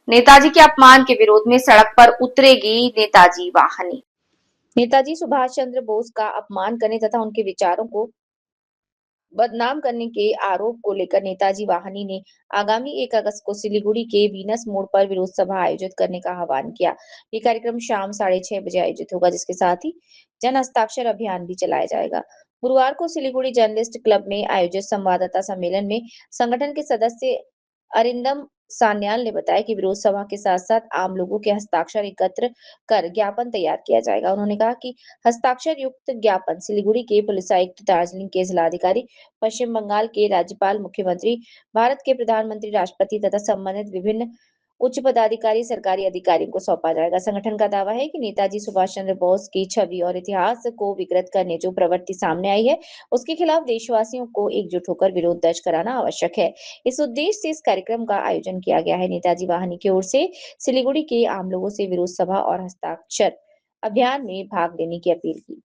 नेताजी के अपमान के विरोध में सड़क पर उतरेगी नेताजी वाहिनी। नेताजी सुभाष चंद्र बोस का अपमान करने तथा उनके विचारों को बदनाम करने के आरोप को लेकर नेताजी वाहिनी ने आगामी 1 अगस्त को सिलीगुड़ी के वीनस मोड़ पर विरोध सभा आयोजित करने का आह्वान किया। ये कार्यक्रम शाम 6:30 बजे आयोजित होगा, जिसके साथ ही जन हस्ताक्षर अभियान भी चलाया जाएगा। गुरुवार को सिलीगुड़ी जर्नलिस्ट क्लब में आयोजित संवाददाता सम्मेलन में संगठन के सदस्य अरिंदम सान्याल ने बताया कि विरोध सभा के साथ साथ आम लोगों के हस्ताक्षर एकत्र कर ज्ञापन तैयार किया जाएगा। उन्होंने कहा कि हस्ताक्षर युक्त ज्ञापन सिलीगुड़ी के पुलिस आयुक्त, दार्जिलिंग के जिलाधिकारी, पश्चिम बंगाल के राज्यपाल, मुख्यमंत्री, भारत के प्रधानमंत्री, राष्ट्रपति तथा संबंधित विभिन्न उच्च पदाधिकारी, सरकारी अधिकारियों को सौंपा जाएगा। संगठन का दावा है कि नेताजी सुभाष चंद्र बोस की छवि और इतिहास को विकृत करने जो प्रवृत्ति सामने आई है, उसके खिलाफ देशवासियों को एकजुट होकर विरोध दर्ज कराना आवश्यक है। इस उद्देश्य से इस कार्यक्रम का आयोजन किया गया है। नेताजी वाहिनी की ओर से सिलीगुड़ी के आम लोगों से विरोध सभा और हस्ताक्षर अभियान में भाग लेने की अपील की।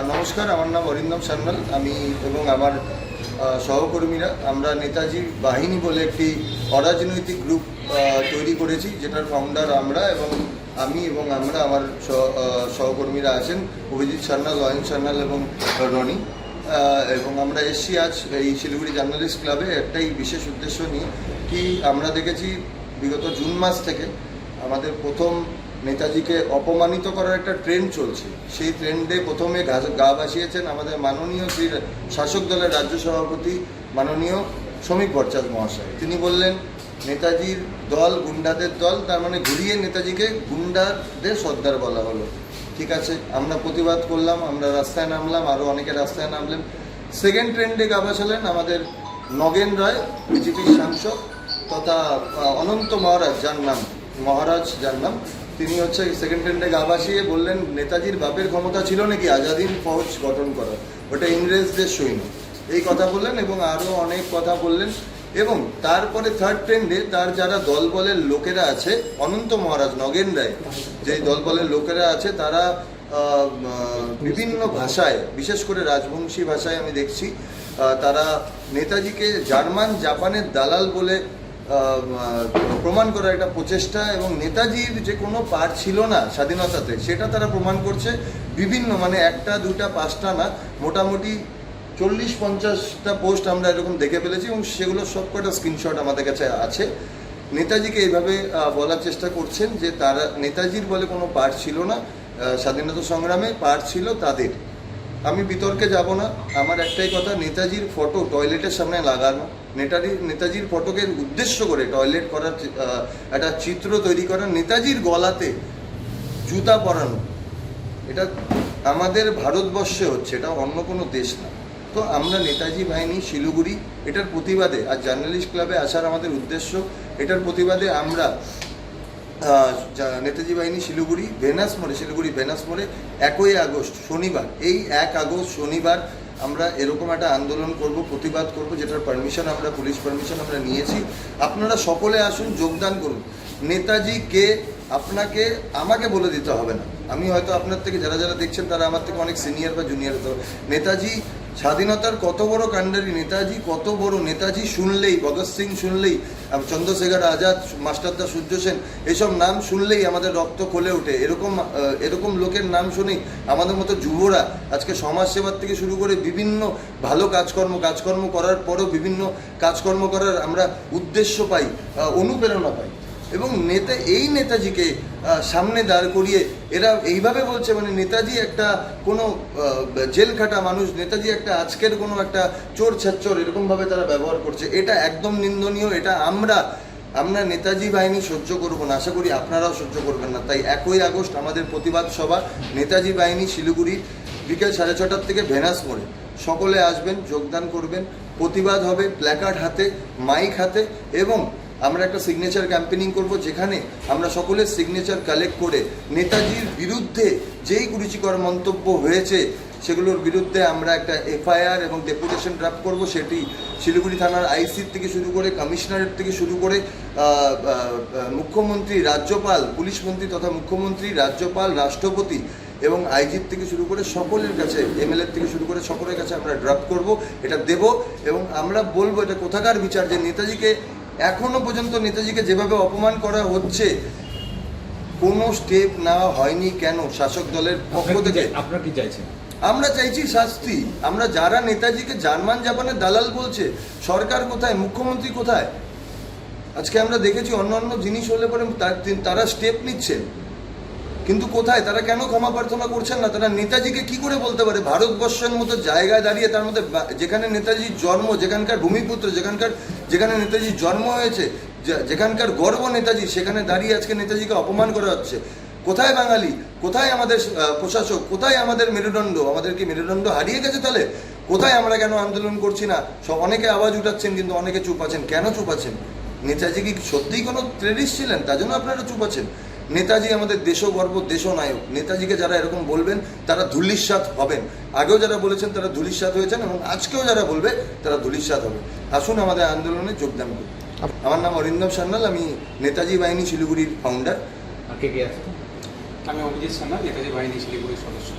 নমস্কার, আমার নাম অরিন্দম সান্যাল। আমি এবং আমার সহকর্মীরা আমরা নেতাজি বাহিনী বলে একটি অরাজনৈতিক গ্রুপ তৈরি করেছি, যেটার ফাউন্ডার আমরা এবং আমার সহকর্মীরা আছেন অভিজিৎ সান্যাল, অয়ন সান্যাল এবং রনি। এবং আমরা এসছি আজ এই শিলিগুড়ি জার্নালিস্ট ক্লাবে একটাই বিশেষ উদ্দেশ্য নিয়ে। কি আমরা দেখেছি বিগত জুন মাস থেকে আমাদের প্রথম নেতাজিকে অপমানিত করার একটা ট্রেন্ড চলছে। সেই ট্রেন্ডে প্রথমে গা ভাসিয়েছেন আমাদের মাননীয় শ্রী শাসক দলের রাজ্য সভাপতি মাননীয় শ্রমিক ভট্টাচার্য মহাশয়। তিনি বললেন নেতাজির দল গুন্ডাদের দল, তার মানে ঘুরিয়ে নেতাজিকে গুন্ডাদের সর্দার বলা হলো। ঠিক আছে, আমরা প্রতিবাদ করলাম, আমরা রাস্তায় নামলাম, আরও অনেকে রাস্তায় নামলেন। সেকেন্ড ট্রেন্ডে গা ভাসালেন আমাদের নগেন রায়, বিজেপির সাংসদ তথা অনন্ত মহারাজ যার নাম, তিনি হচ্ছে সেকেন্ড ট্রেন্ডে গা ভাসিয়ে বললেন নেতাজির বাপের ক্ষমতা ছিল নাকি আজাদিন ফৌজ গঠন করার, ওটা ইংরেজদের সৈন্য, এই কথা বললেন এবং আরও অনেক কথা বললেন। এবং তারপরে থার্ড ট্রেন্ডে তার যারা দলবলের লোকেরা আছে, অনন্ত মহারাজ, নগেন রায়, যে দলবলের লোকেরা আছে তারা বিভিন্ন ভাষায়, বিশেষ করে রাজবংশী ভাষায় আমি দেখছি তারা নেতাজিকে জাপানের দালাল বলে প্রমাণ করার একটা প্রচেষ্টা এবং নেতাজির যে কোনো পার্ট ছিল না স্বাধীনতাতে সেটা তারা প্রমাণ করছে। বিভিন্ন মানে একটা দুটা পাঁচটা না, মোটামুটি 40-50টা পোস্ট আমরা এরকম দেখে ফেলেছি এবং সেগুলো সব কটা স্ক্রিনশট আমাদের কাছে আছে। নেতাজিকে এইভাবে বলার চেষ্টা করছেন যে তারা নেতাজির বলে কোনো পার্ট ছিল না, স্বাধীনতা সংগ্রামে পার্ট ছিল তাদের। আমি বিতর্কে যাব না, আমার একটাই কথা, নেতাজির ফটো টয়লেটের সামনে লাগানো, নেতাজির ফটোকে উদ্দেশ্য করে টয়লেট করার একটা চিত্র তৈরি করা, নেতাজির গলাতে জুতা পরানো, এটা আমাদের ভারতবর্ষে হচ্ছে, এটা অন্য কোনো দেশ না। তো আমরা নেতাজি বাহিনী শিলিগুড়ি এটার প্রতিবাদে আজ জার্নালিস্ট ক্লাবে আসার আমাদের উদ্দেশ্য। এটার প্রতিবাদে আমরা নেতাজি বাহিনী শিলিগুড়ি ভেনাস মোড়ে 1 আগস্ট শনিবার, এই 1 আগস্ট শনিবার আমরা এরকম একটা আন্দোলন করব, প্রতিবাদ করব, যেটার পারমিশন আমরা পুলিশ পারমিশন আমরা নিয়েছি। আপনারা সকলে আসুন, যোগদান করুন। নেতাজি কে আপনাকে আমাকে বলে দিতে হবে না, আমি হয়তো আপনার থেকে যারা দেখছেন তারা আমার থেকে অনেক সিনিয়র বা জুনিয়র হতে হবে। নেতাজি স্বাধীনতার কত বড় কাণ্ডারি, নেতাজি কত বড়, নেতাজি শুনলেই, ভগৎ সিং শুনলেই, চন্দ্রশেখর আজাদ, মাস্টারদা সূর্য সেন, এসব নাম শুনলেই আমাদের রক্ত খোলে ওঠে। এরকম লোকের নাম শুনেই আমাদের মতো যুবরা আজকে সমাজসেবার থেকে শুরু করে বিভিন্ন ভালো কাজকর্ম করার পরও বিভিন্ন কাজকর্ম করার আমরা উদ্দেশ্য পাই, অনুপ্রেরণা পাই। এবং এই নেতাজিকে সামনে দাঁড় করিয়ে এরা এইভাবে বলছে, মানে নেতাজি একটা কোনো জেল খাটা মানুষ, নেতাজি একটা আজকের কোনো একটা চোর ছাচ্চর, এরকমভাবে তারা ব্যবহার করছে। এটা একদম নিন্দনীয়। এটা আমরা নেতাজি বাহিনী সহ্য করবো না, আশা করি আপনারাও সহ্য করবেন না। তাই 1 আগস্ট আমাদের প্রতিবাদ সভা নেতাজি বাহিনী শিলিগুড়ি বিকেল 6:30 থেকে ভেনাস মোড়ে। সকলে আসবেন, যোগদান করবেন, প্রতিবাদ হবে, প্ল্যাকার্ড হাতে, মাইক হাতে, এবং আমরা একটা সিগনেচার ক্যাম্পেনিং করব, যেখানে আমরা সকলের সিগনেচার কালেক্ট করে নেতাজির বিরুদ্ধে যেই কুরুচিকর মন্তব্য হয়েছে সেগুলোর বিরুদ্ধে আমরা একটা এফআইআর এবং ডেপুটেশন ড্রাফট করব। সেটি শিলিগুড়ি থানার আইসি থেকে শুরু করে কমিশনারেট থেকে শুরু করে মুখ্যমন্ত্রী, রাজ্যপাল, পুলিশ মন্ত্রী তথা মুখ্যমন্ত্রী, রাজ্যপাল, রাষ্ট্রপতি এবং আইজির থেকে শুরু করে সকলের কাছে, এমএলএ থেকে শুরু করে সকলের কাছে আমরা ড্রাফট করব, এটা দেব এবং আমরা বলবো এটা কোথাকার বিচার যে নেতাজিকে এখনো পর্যন্ত নেতাজিকে যেভাবে অপমান করা হচ্ছে, কোনো স্টেপ নেওয়া হয়নি কেন শাসক দলের পক্ষ থেকে? আপনারা কি চাইছেন? আমরা চাইছি শাস্তি। আমরা যারা নেতাজিকে জার্মান জাপানের দালাল বলছে, সরকার কোথায়, মুখ্যমন্ত্রী কোথায়? আজকে আমরা দেখেছি অন্য অন্য জিনিস হলে পরে তারা স্টেপ নিচ্ছেন, কিন্তু কোথায়? তারা কেন ক্ষমা প্রার্থনা করছেন না? তারা নেতাজিকে কি করে বলতে পারে ভারতবর্ষের মতো জায়গায় দাঁড়িয়ে, তার মধ্যে যেখানে নেতাজির জন্ম, যেখানকার ভূমিপুত্র, যেখানে নেতাজির জন্ম হয়েছে, যেখানকার গর্ব নেতাজি, সেখানে দাঁড়িয়ে আজকে নেতাজিকে অপমান করা হচ্ছে। কোথায় বাঙালি? কোথায় আমাদের প্রশাসক? কোথায় আমাদের মেরুদণ্ড? আমাদের কি মেরুদণ্ড হারিয়ে গেছে তাহলে? কোথায়? আমরা কেন আন্দোলন করছি না? অনেকে আওয়াজ উঠাচ্ছেন কিন্তু অনেকে চুপ আছেন। কেন চুপ আছেন? নেতাজি কি সত্যিই কোনো টেররিস্ট ছিলেন? তার জন্য আপনারা চুপ আছেন? নেতাজি আমাদের দেশগর্ব, দেশনায়ক। নেতাজিকে যারা এরকম বলবেন তারা ধূলিসাৎ হবেন। আগেও যারা বলেছেন তারা ধূলিসাৎ হয়েছেন এবং আজকেও যারা বলবে তারা ধূলিসাৎ হবে। আসুন আমাদের আন্দোলনে যোগদান করুন। আমার নাম অরিন্দম সান্যাল, আমি নেতাজি বাহিনী শিলিগুড়ির ফাউন্ডার। আর কে কে আছে? আমি অভিজিৎ সান্যাল, নেতাজি বাহিনী শিলিগুড়ির সদস্য।